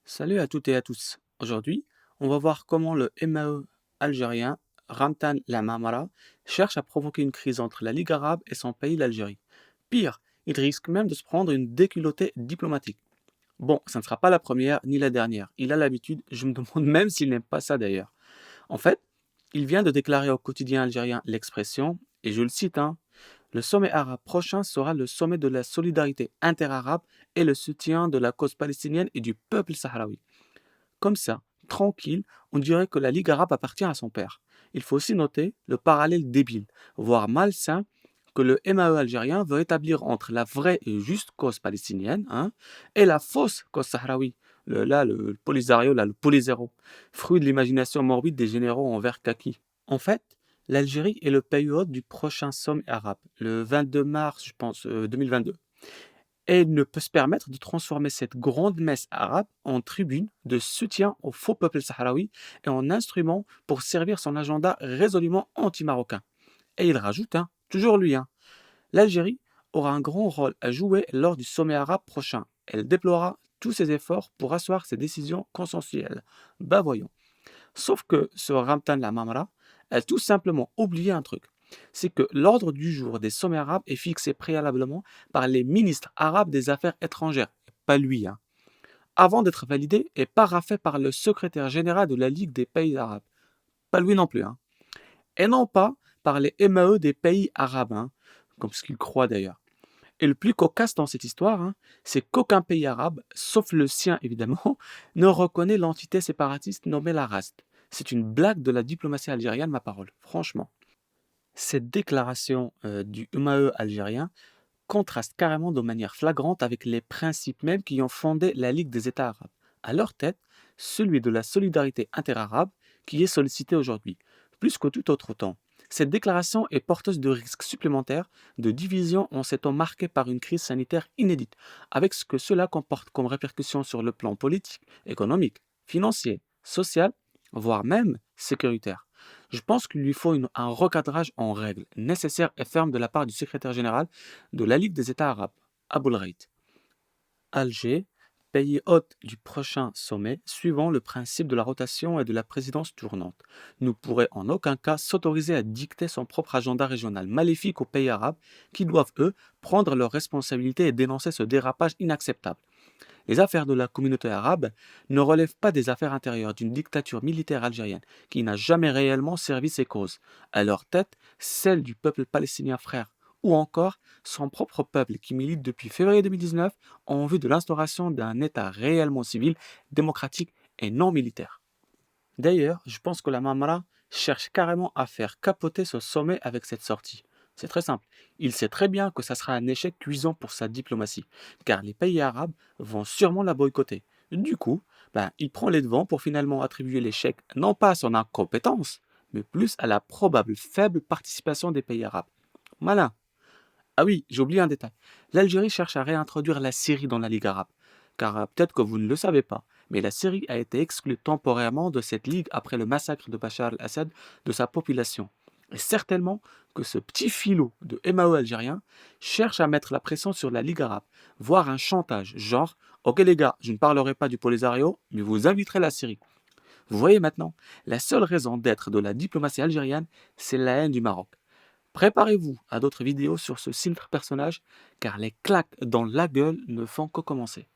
Salut à toutes et à tous. Aujourd'hui, on va voir comment le MAE algérien, Ramtan Lamamara, cherche à provoquer une crise entre la Ligue arabe et son pays, l'Algérie. Pire, il risque même de se prendre une déculottée diplomatique. Bon, ça ne sera pas la première ni la dernière. Il a l'habitude, je me demande même s'il n'aime pas ça d'ailleurs. En fait, il vient de déclarer au quotidien algérien l'expression, et je le cite, hein, le sommet arabe prochain sera le sommet de la solidarité interarabe et le soutien de la cause palestinienne et du peuple sahraoui. Comme ça, tranquille, on dirait que la Ligue arabe appartient à son père. Il faut aussi noter le parallèle débile, voire malsain, que le MAE algérien veut établir entre la vraie et juste cause palestinienne et la fausse cause sahraoui. Le Polisario, le Polisero, fruit de l'imagination morbide des généraux en vert kaki. En fait, l'Algérie est le pays hôte du prochain sommet arabe, le 22 mars, je pense, 2022. Et il ne peut se permettre de transformer cette grande messe arabe en tribune de soutien au faux peuple sahraoui et en instrument pour servir son agenda résolument anti-marocain. Et il rajoute, toujours lui, l'Algérie aura un grand rôle à jouer lors du sommet arabe prochain. Elle déploiera tous ses efforts pour asseoir ses décisions consensuelles. Bah voyons. Sauf que ce Ramtan Lamamra a tout simplement oublié un truc. C'est que l'ordre du jour des sommets arabes est fixé préalablement par les ministres arabes des Affaires étrangères, pas lui, avant d'être validé et paraphé par le secrétaire général de la Ligue des pays arabes, pas lui non plus, et non pas par les MAE des pays arabes, comme ce qu'il croit d'ailleurs. Et le plus cocasse dans cette histoire, c'est qu'aucun pays arabe, sauf le sien évidemment, ne reconnaît l'entité séparatiste nommée la RAST. C'est une blague de la diplomatie algérienne, ma parole, franchement. Cette déclaration du UMAE algérien contraste carrément de manière flagrante avec les principes mêmes qui ont fondé la Ligue des États arabes. À leur tête, celui de la solidarité interarabe qui est sollicité aujourd'hui, plus que tout autre temps. Cette déclaration est porteuse de risques supplémentaires de division en ces temps marqués par une crise sanitaire inédite, avec ce que cela comporte comme répercussions sur le plan politique, économique, financier, social, voire même sécuritaire. Je pense qu'il lui faut un recadrage en règle, nécessaire et ferme de la part du secrétaire général de la Ligue des États arabes, Aboul Reit. Alger, pays hôte du prochain sommet, suivant le principe de la rotation et de la présidence tournante, ne pourrait en aucun cas s'autoriser à dicter son propre agenda régional maléfique aux pays arabes qui doivent, eux, prendre leurs responsabilités et dénoncer ce dérapage inacceptable. Les affaires de la communauté arabe ne relèvent pas des affaires intérieures d'une dictature militaire algérienne qui n'a jamais réellement servi ses causes. À leur tête, celle du peuple palestinien frère, ou encore son propre peuple qui milite depuis février 2019 en vue de l'instauration d'un État réellement civil, démocratique et non militaire. D'ailleurs, je pense que la Mamara cherche carrément à faire capoter ce sommet avec cette sortie. C'est très simple. Il sait très bien que ça sera un échec cuisant pour sa diplomatie, car les pays arabes vont sûrement la boycotter. Du coup, il prend les devants pour finalement attribuer l'échec non pas à son incompétence, mais plus à la probable faible participation des pays arabes. Malin. Ah oui, j'ai oublié un détail. L'Algérie cherche à réintroduire la Syrie dans la Ligue arabe. Car peut-être que vous ne le savez pas, mais la Syrie a été exclue temporairement de cette ligue après le massacre de Bachar el-Assad de sa population. Et certainement que ce petit filot de MAO algérien cherche à mettre la pression sur la Ligue arabe, voire un chantage, genre Ok les gars, je ne parlerai pas du Polisario, mais vous inviterez la Syrie. Vous voyez maintenant, la seule raison d'être de la diplomatie algérienne, c'est la haine du Maroc. Préparez-vous à d'autres vidéos sur ce sinistré personnage, car les claques dans la gueule ne font que commencer.